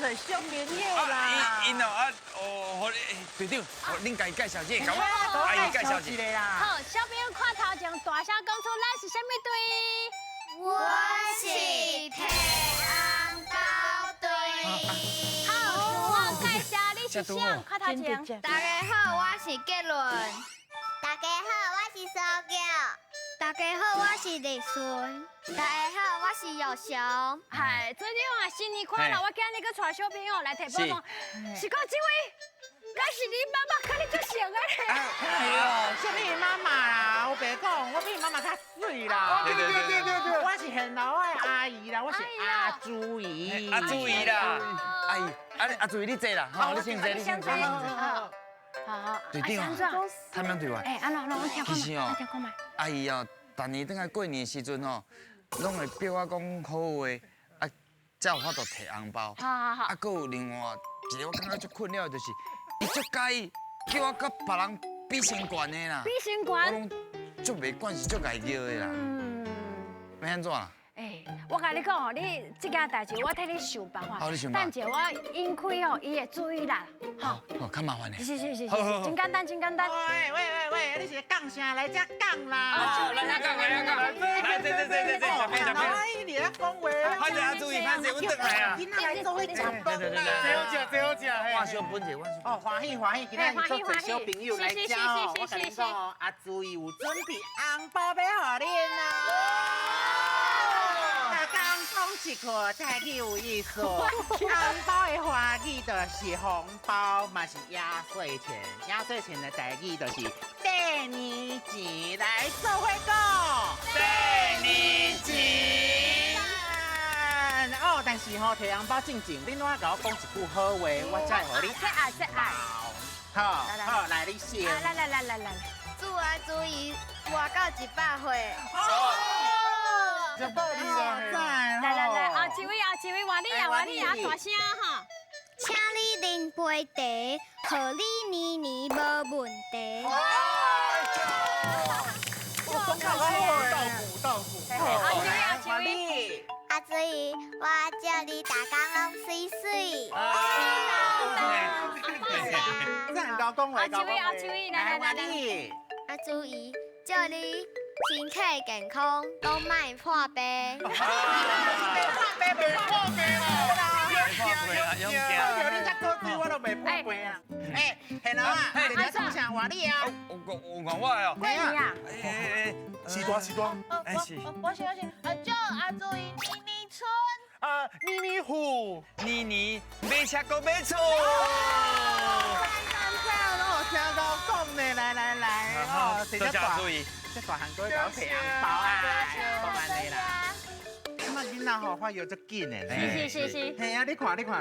做小朋友啦。因哦，队长，恁家己介绍这个，阿姨介绍一个啦。好，小朋友看头前，大声讲出咱是什么队？我是提红包队。好，我介绍你是谁？看头前。大家好，我是杰伦。大家好，我是苏叫。大家好，我是丽顺。大家好，我是佑雄。嗨，队长啊，新年快乐！我今日去带小朋友来提宝藏，是讲这位，该是你妈妈看你最像的咧。哎呦，什么妈妈啦？我别讲，我比妈妈较水啦。对，我是很老的阿姨啦，我是阿朱姨。阿朱姨啦，阿姨，阿朱姨你坐啦，好，你先坐，你先坐。好，队长啊，他们对我。哎，安怎我听看嘛，听看嘛。阿姨哦，逐年等下过年的时阵哦，拢会逼我讲好话，啊，才有法度摕红包。好。啊，搁有另外一个我感觉最困扰的就是，伊足介意叫我甲别人比身悬的啦。比身我悬。拢足袂管是足介叫的啦。要安怎啦？哎，我甲你讲哦，你这件代志我替你想办法。好，你想办法。等下我引开哦，伊会注意啦。好，较麻烦的。是，好，真简单，真简单。喂，你是讲啥来遮讲啦？来遮讲，来，这，小朋友。阿姨，你在讲话。拍者阿注意，阮倒来啊。囡仔来做伙食饭啦。最好食，换小本者，哦，欢喜，今仔日做一小朋友来吃哦。我甲你讲哦，阿注意有准备红包要互恁啦。讲一句台语有意思，红包的华语就是红包，嘛是压岁钱。压岁钱的台语就是第年钱，来做伙讲。第年钱。哦，但是吼，摕红包正正，恁我甲我讲一句好话，我才互你红包。好，来你先。来。祝阿朱姨活到100岁。这道理啊！来，后一位，换你啊，大声哈！请你啉杯茶，互你年年无问题。我讲到豆腐。阿你。阿朱姨，我祝你大家拢水水。这很高讲话，阿朱姨，来。阿朱姨，祝你身体健康，都卖破病。破病啦！用你才过水，我都袂破病啊！哎，现在啊，你在讲啥话你啊？我讲我哦。对呀。是。哎是。我是，祝阿朱姨年年春。年年虎，年买车搁买厝。我听到讲呢，来，哦，多谢注意。这大汉哥搞摕红包啊，不安尼啦。那囡仔吼发育足紧的咧。是。嘿啊，你看，你读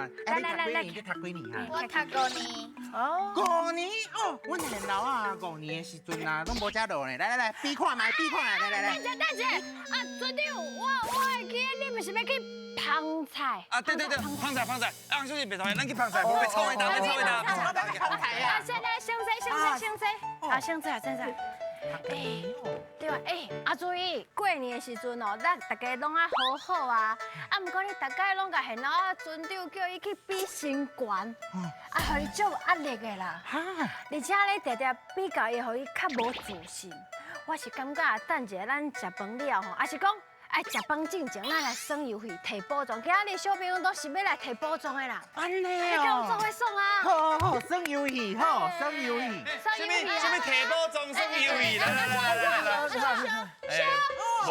几年啊？我读5年。哦，5年哦，阮现老啊，5年的时阵啊，拢无食落呢。来，比看卖，来。等者，啊，队长，我会记你不是要去捧菜？啊，对，捧菜，啊，兄弟别吵，咱去捧菜，不会臭味道。捧菜啊！先来，先生。对啊，阿注意，过年的时阵哦，咱大家拢啊好啊。啊，不过你大家拢甲现老啊村长叫伊去比身悬，啊，互伊足有压力的啦。而且咧，常常比较会互伊较无自信。我是感觉，等下咱食饭了吼，还是讲。爱食饭之前，咱来算邮费、摕宝藏。今日小朋友都是要来摕宝藏的啦。安尼哦。你跟我做伙送啊。好，算邮费，算邮费。什么摕宝藏算邮费？来。笑。哦，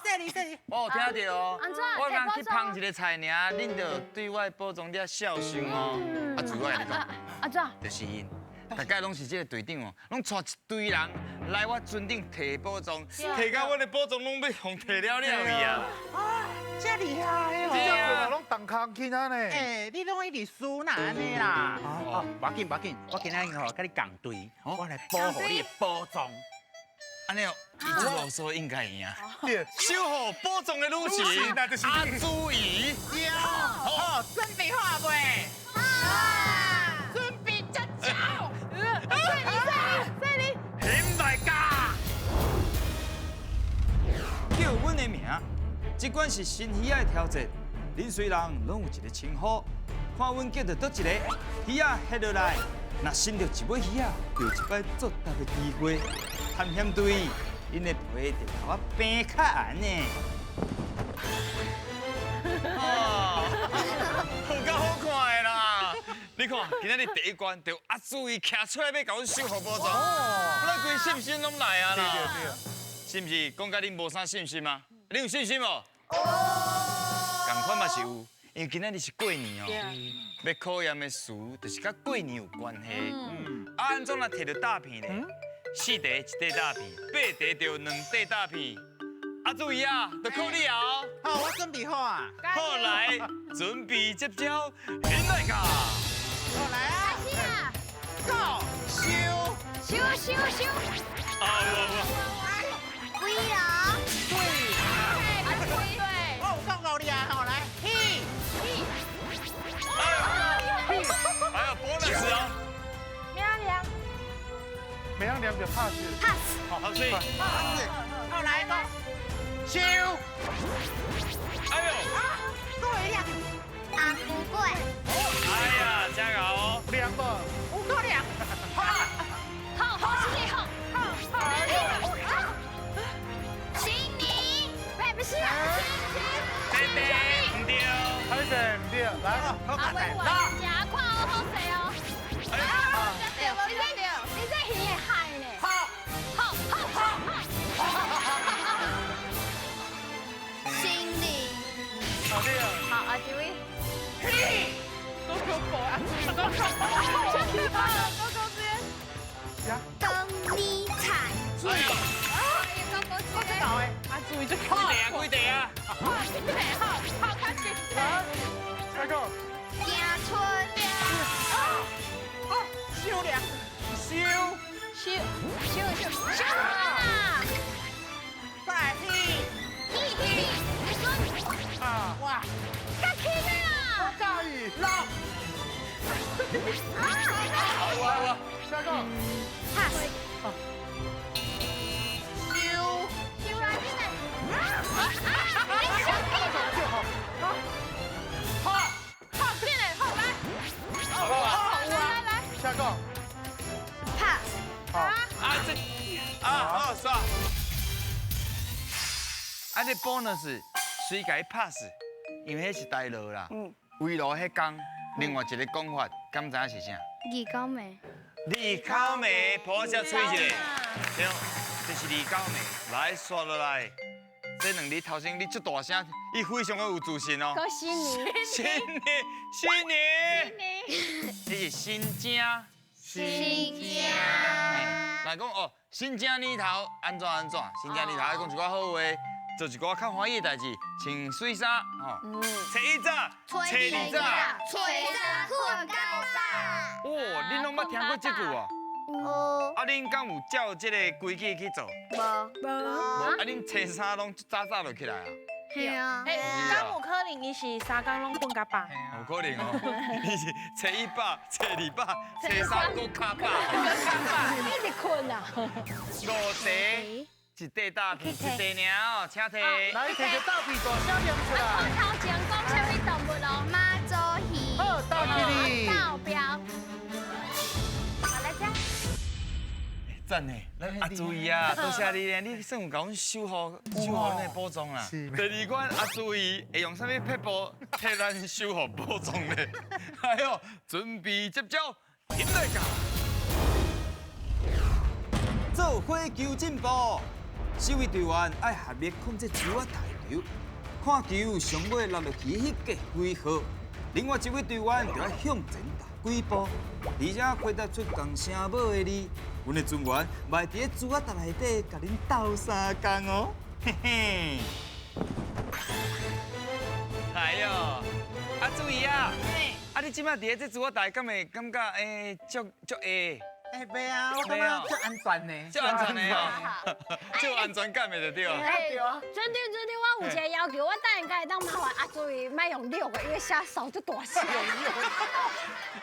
谢你。我有听到哦。安怎？我刚去捧一个菜尔，恁就对我宝藏了孝顺哦。啊，自我来讲。安怎？就是因。大家拢是这个队长哦，拢带一堆人来我村顶摕宝藏，摕到我的宝藏拢要互摕了去啊！这厉害哦！这样拢动空去啊呢？哎，你拢一直输哪安尼啦？哦，别紧，我今仔日吼跟你共队，我来保护你的宝藏。安尼哦，伊这老说应该赢。对，守护宝藏的女士阿朱姨。好，准备好未？准备出招！这里。林大家，叫阮的名，这款是新鱼仔的挑战，恁虽人拢有一个称呼，看阮叫着倒一个，鱼仔下落来，若伸着一尾鱼仔，就有一摆作答的机会。探险队，恁的皮就甲我平较红呢。好够好看的啦！你看，今仔日第一关就阿注意徛出来要甲阮收获宝藏，咱规信心拢来啊啦！是毋是讲甲恁无啥信心啊？恁有信心无？同款嘛是有，因为今仔日是过年哦，要考验的事就是甲过年有关系。啊，安怎若摕到大片呢？4题一块大片，8题就2块大片。阿注意啊，就靠你啊！好，我准备好啊。好来，准备接招，现在噶！好来啊是啊， ，Go，收。啊我威龙，对，哦，够够厉害，好来，He，还有 bonus 哦！每样2个 pass。好，所以，好来个，修，哎呦，对呀，阿富贵，哎呀，加油哦！ 2个。 5个两，好，是你好。新年，不是啊，对对，唔对。还是唔对，来，阿伟我加快好势哦。你这鱼会害呢。好。新年，好对啊。好，阿志伟。等你彩几券，搞诶，啊，注意这快，几题啊？下个。迎春，修两，修，再来 He，啊。哇，大意。 6，我。下个。 下个。 pass，好。好是啊。啊，这 bonus 随改 pass，因为迄是大路啦。围路迄工，另外一个讲法，敢知影是啥？二高梅，李口眉，抱只吹一个，对，这是李口眉，来刷落来。这2日头先你出大声，伊非常的有自信哦。恭喜你。新年，这是新正。新家，来讲哦，新正年头安怎？新正年头爱讲一寡好话，做一寡较欢喜的代志，穿水衫哦。初一早，初二早。吹着困觉早，哦，恁拢捌听过这句哦？有啊，恁敢有照这个规矩去做？无？啊，恁初三拢早就起来啊？系啊，敢有可能伊是3工拢困甲饱？有可能哦，伊是初一饱，初二饱，初三搁较饱。一直困啊。 5题，一块大片，一块尔哦，请提。来，摕个大屁大声念出我来。头前讲什么动物哦？妈祖鱼，好，大吉利。道标。好来这。赞呢，啊注意啊，多谢你咧，你算有甲阮守护恁的宝藏啦。是第2关啊注意，会用啥物撇步替咱守护宝藏咧？哎呦，准备接招，现在噶！做火球进步，守卫队员爱合力控制球啊大球，看球上尾落落去迄个几号，另外一位队员就要向前踏几步，而且回答出共声母的字。阮的船员卖伫咧珠仔塔内底，甲恁斗相共哦，嘿嘿。哎呦，啊注意啊！啊你即摆伫咧这珠仔塔，敢会感觉足下？哎，袂啊，我感觉足安全呢。足安全的哦，足安全感的就对了。针对，我有一个要求，我等下会当麻烦阿注意，莫用6个，因为写手就大声。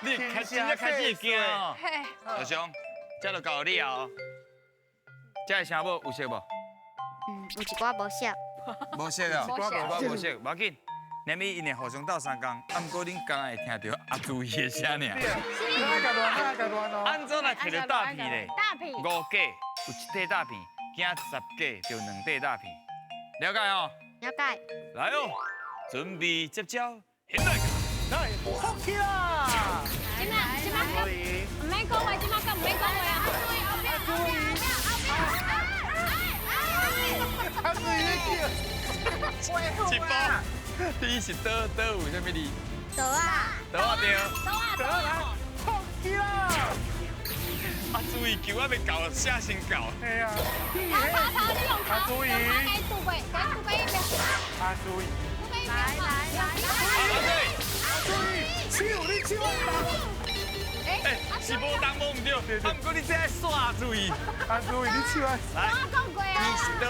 你开始会惊哦。嘿，老兄，这就到你啊哦。这个声母有熟无？有一寡无熟，无熟啊，无熟无熟，无要紧。连咪因会互相斗相共，啊，毋过恁刚会听到阿注意的声尔。那个乱，那个乱哦。安怎来摕到大片咧？大片。 5架有一块大片，惊10架就2块大片，了解哦？了解。来哦，准备接招，现在。来，放起啦！今麦注意，唔免讲话，今麦讲唔免讲话啊！注意，他注意一包，你是倒有啥物字？走啊！倒啊对。得来，放起啦！啊，注意球还未到，写先到。哎呀，你用头，注意，给杜龟一边。啊注意，注意，手你手哎，是无动无唔对，啊，不过你这爱耍注意。啊注意你手啊！来，你是倒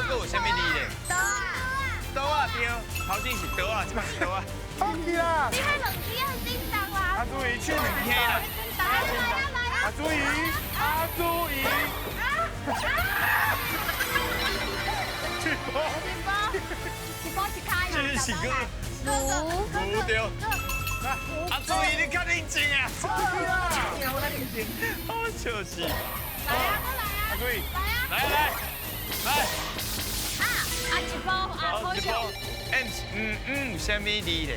有啥物字咧？走啊！倒啊对，头前是倒啊，即摆是倒啊。放起啦！你还冷机很紧张啦！啊注意，手两嘿啦，啊注意，啊注意，去波，这是个无对。啊，注意你较认真啊！放起啦！好笑死。啊注意，来。一包啊，好笑。什么字咧？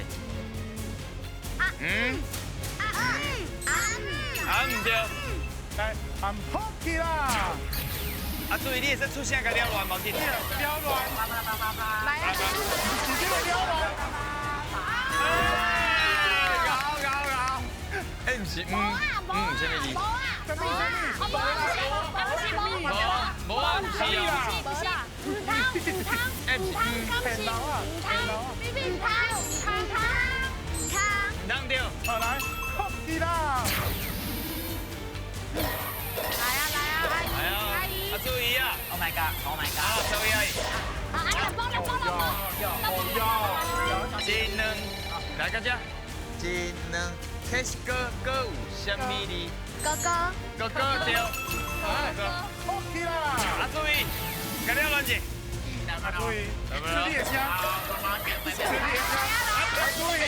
啊唔对。来，按放起啦！啊，注意你会使出声甲了乱毛巾。撩乱，来啊！直接撩乱。搞。哎，唔是什么字？什么？无啊，唔是啊。不是，人对。好来，放起啦！啊，注意啊 Oh my god, oh my 啊，注意啊！真两，来到这，真两，开始哥有什么字？哥对。放起啦！啊，注意，甲了乱子。啊注意，注意的声，注意的声，啊注意，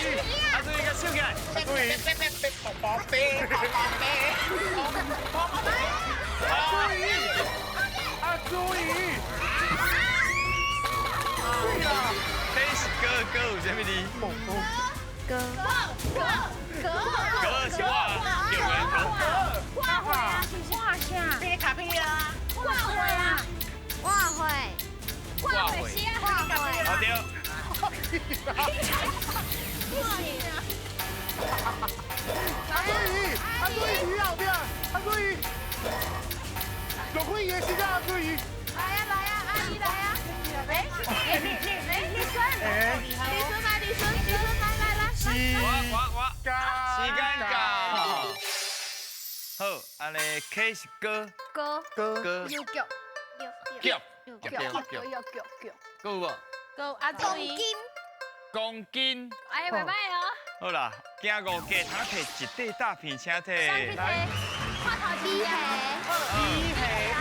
啊，注意甲收起来。啊注意，宝贝，啊注意，对啦，开始哥有什么字？哥是我，叫人挂回啊，是不是？挂下。别卡片啊！挂回啊，我会，挂回是啊，我会。好对。啊注意，你后边，啊注意，落去也是啊注意，阿姨来啊！李孙来，我，时间到。好，安尼开始哥，有脚，叫，够无？go 阿注意，公斤。哎，拜拜哦。好啦，惊5架，通摕一块大片，请摕。来，看头机黑，倒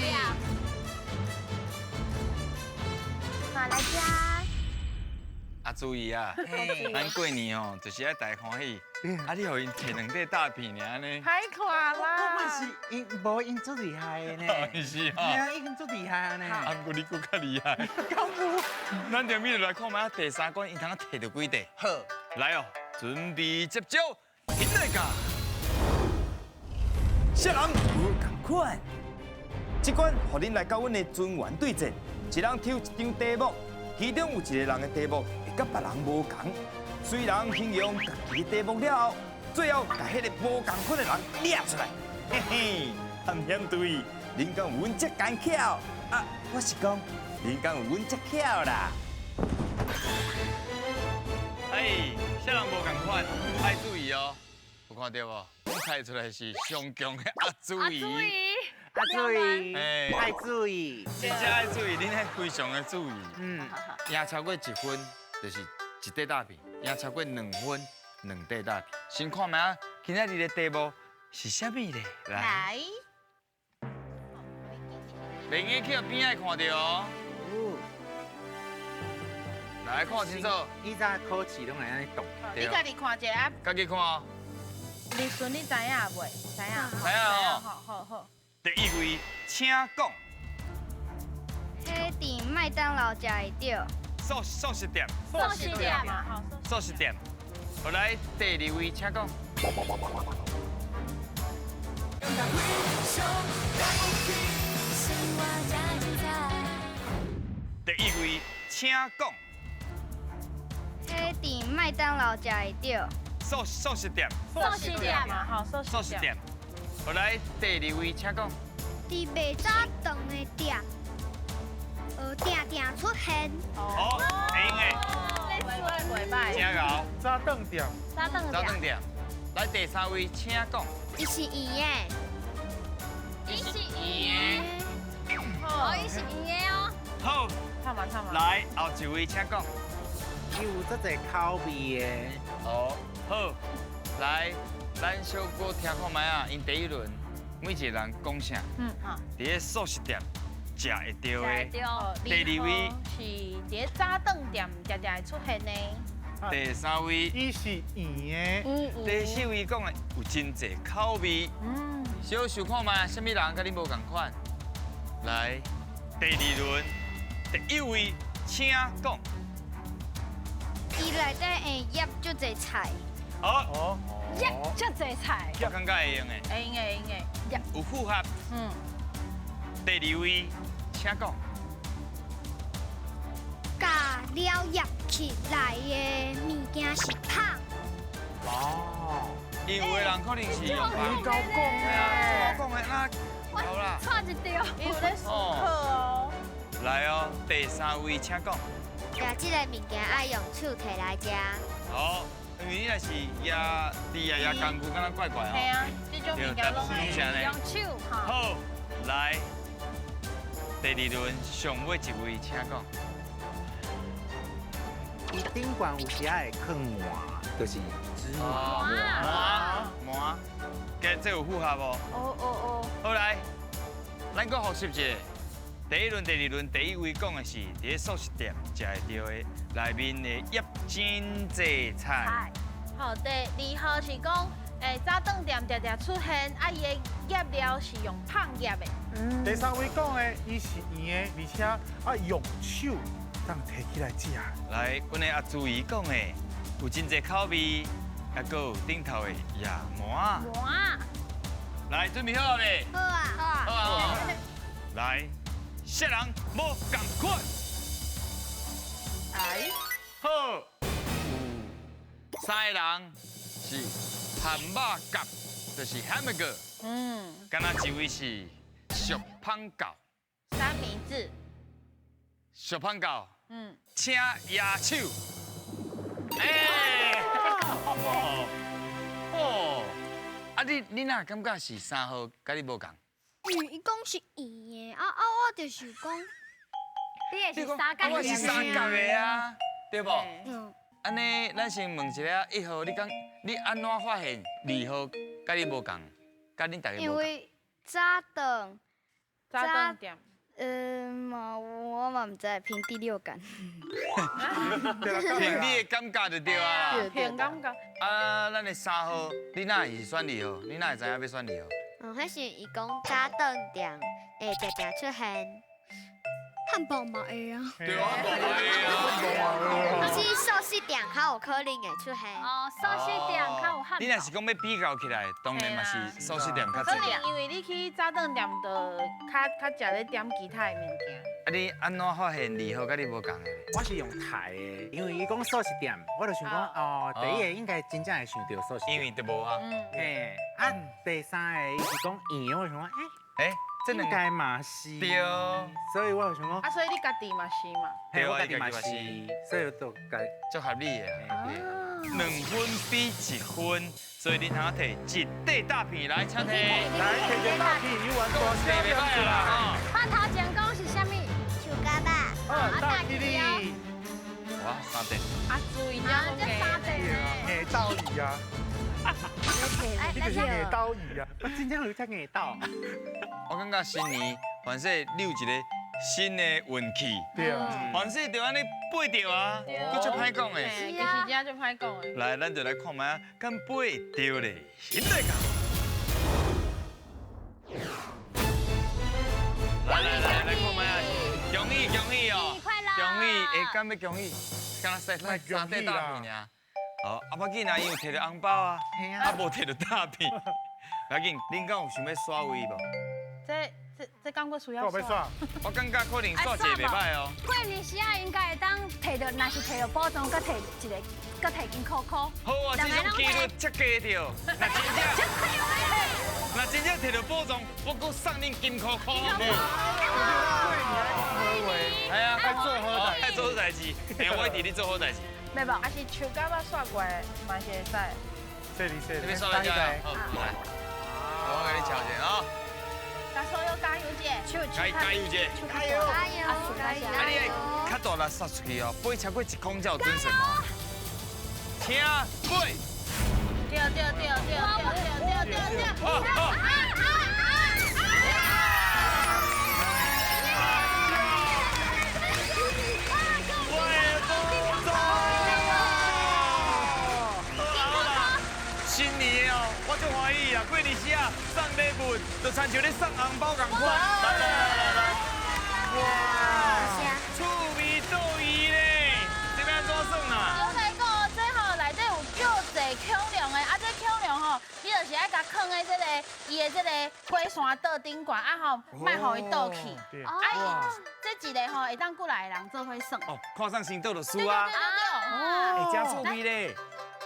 表。来家。啊，注意啊，咱过年哦，就是爱大欢喜。啊，你互因摕2块大片尔呢？太快我啦！是因无因最厉害的呢，是对啊，因最厉害呢。啊，不过你更较厉害。咱着咪来看卖第3关，因通摕到几块？好，来哦，准备接招，现在噶。少人无同款，这关互恁来到阮的尊元对战，一人抽一张题目，其中有一个人的题目会甲别人无同。虽然形容家己的题目了后，最后把迄个无同款的人抓出来，嘿嘿，探险队，恁敢有阮这干巧？啊，我是讲，恁敢有阮这巧啦？哎，小人无共款，爱注意哦，有看到无？我猜出来是上强的阿注意，爱注意，哎，爱注意，真正爱注意，恁还非常的注意。嗯，赢超过1分就是1块大片，赢超过2分2块大片。先看卖啊，今仔日的题目是啥物咧？来，袂用去边仔看到哦。来看清楚，以前考试拢会安尼动。你家己看一下啊，家己看哦。立顺你知影袂？知影。知影哦好。第一位，请讲。迄伫麦当劳食会到。素食店。寿喜店嘛，好，素食店。好来，第二位，请讲。第一位，请讲。迄伫麦当劳食会到。素食店。寿喜店嘛，好，素食店。好来，第二位，请讲。伫卖早顿的店，定出现。好，会用的，袂歹。请好。早顿店，早顿店，早顿店。来第三位，请讲。伊是圆的。伊是圆哦，伊是圆的哦。好，唱嘛。来后一位，请讲。伊有这个口味的。哦，好，来，咱小哥听看卖啊，因第一轮每一个人讲啥？好。伫咧素食店食会到的。对，第二位是伫早顿店常常会出现的。第三位，伊是圆的。第四位讲的有真济口味。小想看卖，什么人甲你无共款？来，第二轮，第一位，请讲。伊内底会腌足侪菜。好，哦，耶，这侪菜，我感觉会用的，会用的。有符合。第二位，请讲。加了腌起来的物件是胖。哦。因为有的人可能是用你白。高讲啊，的。讲的那好啦。差一条。伊有咧上课哦。来哦，第三位，请讲。食即个物件爱用手摕来食。好，因为你若是压工具，敢若怪怪哦。系啊，这种物件拢对会是用手哈。好，来，第二轮上尾一位，请讲。伊顶悬有时会放麻，就是芝麻。麻，这有符合无？哦。好来，咱搁复习一下。第一轮、第二轮，第一位讲的是伫咧素食店食会到的，内面的腌真济菜。好，第二号是讲，早顿店常常出现，啊，伊的腌料是用胖腌的。第三位讲的，伊是圆的，而且爱用手当摕起来食。来，阮的阿朱姨讲的有真济口味，还佫有顶头的野麻。麻，来，准备好了未？好啊，好啊！来，色人无共款。来，好，有三个人是汉堡甲，就是 hamburger。敢若一位是小胖狗，三明治。小胖狗，请野手。哦，啊你哪感觉是三号甲你无共？因为伊讲是圆的，我就是讲，你也是三角我是三角的啊，对不？嗯，安尼，咱先问一下，一号你讲你安怎发现二号甲你无共，甲恁大家无共？因为早顿，店。我嘛唔知，凭第六感。凭你的感觉就对啊啦。凭感觉。啊，咱的三号，你哪会是选二号？你哪会知影要选二号？迄是伊讲早顿店会常常出现，汉堡嘛会啊。对啊，无可是寿司店较有可能会出现。哦，寿司店较有汉堡。你若是讲要比较起来，当然嘛是寿司店较可济。能因为你去早顿店，就较食咧点其他的物件。啊，你安怎发现二号甲你无共的？我是用台的，因为伊讲素食店，我就想讲哦，第一个应该真正会想到素食店。因为都无啊。嘿，啊，第三个伊是讲圆的，我想讲，哎，这应两个该嘛是。对。所以我就想讲，啊，所以你家己嘛是嘛。嘿，我家己对嘛是，所以就家。足合理的啊。嘿2分比1分，所以你通摕一块大片来，请摕。来，摕个大片，你玩多少袂歹啦他头前讲是啥物？手嘎巴，大吉利，哇，3点。啊，注意啊，这这三点呢？硬刀鱼啊，你就是硬刀鱼啊。我真正有只硬到。我感觉新年凡说溜一个新的运气。对啊，凡事就安尼背着啊，佫足歹讲的。其实真正就歹讲的。来，咱就来看卖啊，敢背着咧，现在讲。来看卖啊，恭喜哦！生日快乐恭喜，会敢要恭喜？敢若三块大片尔。哦，啊，要紧啊，因为摕着红包啊，啊无摕着大片。不要紧，恁敢有想要耍位无？这感觉需要我要耍。我感觉可能耍一个袂歹哦。过年时啊，应该会当摕到，若是摕到宝藏，搁摕一个，搁摕金箍箍。好啊，这种几率才加着。那真正摕到宝藏，我搁送恁金箍箍。哎呀，爱做好代志爱做好代志，哎，我会替你做好代志。袂无，还是手感要刷过来，嘛是会使。这边刷来加油，好，来，我给你瞧一下啊。甲所有加油姐，加油姐！加油！加油！啊，你会较大力撒出去哦，飞超过1公才有准绳哦。请飞！新年哦，我足欢喜啊！过年时啊，送礼物就亲像咧送红包咁款。来，哇！趣味到位咧，这边怎算啊？我来讲，这吼内底有足侪恐龙的，啊，这恐龙吼，你就是爱甲放在这个伊的这个火山岛顶悬，啊吼，莫互伊倒去。啊，这一个吼会当过来的人做伙算。哦，看上先倒就输对啊！对。会真趣味咧。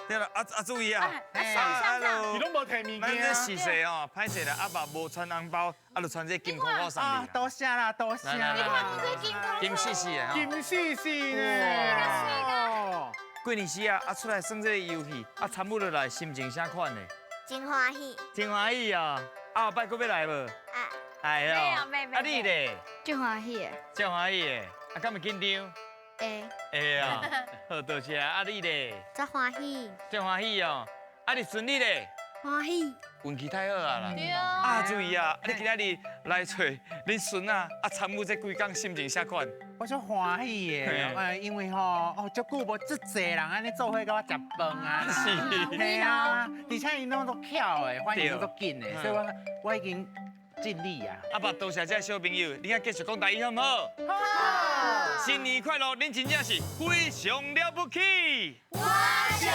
对了，注意啊！你拢无摕物咱这件。是谁哦？歹势啦，阿爸无穿红包，啊，就穿这金箍箍上啊，面。多谢啦，多谢啦。你看这金箍，金细细的哦。金细细呢。过年时啊，啊出来耍这个游戏，啊参与落来心情啥款呢？真欢喜，真欢喜啊！啊，后摆搁要来无？啊，哎哟，啊你咧？真欢喜的，真欢喜的，啊敢会紧张？会啊，好多谢啊！啊你咧？真欢喜，真欢喜哦！啊你顺利咧？欢喜，运气太好啊啦！对啊注意啊！啊你今仔日来找恁孙啊，啊参与这几工心情啥款？我足欢喜的，因为吼，哦，足久无足济人安尼做伙甲我食饭啊，是系啊，而且因拢足巧的，反应足紧的，所以我已经尽力啊。阿爸多谢这小朋友，你啊继续讲台语好唔好？好，新年快乐！恁真正是非常了不起。我想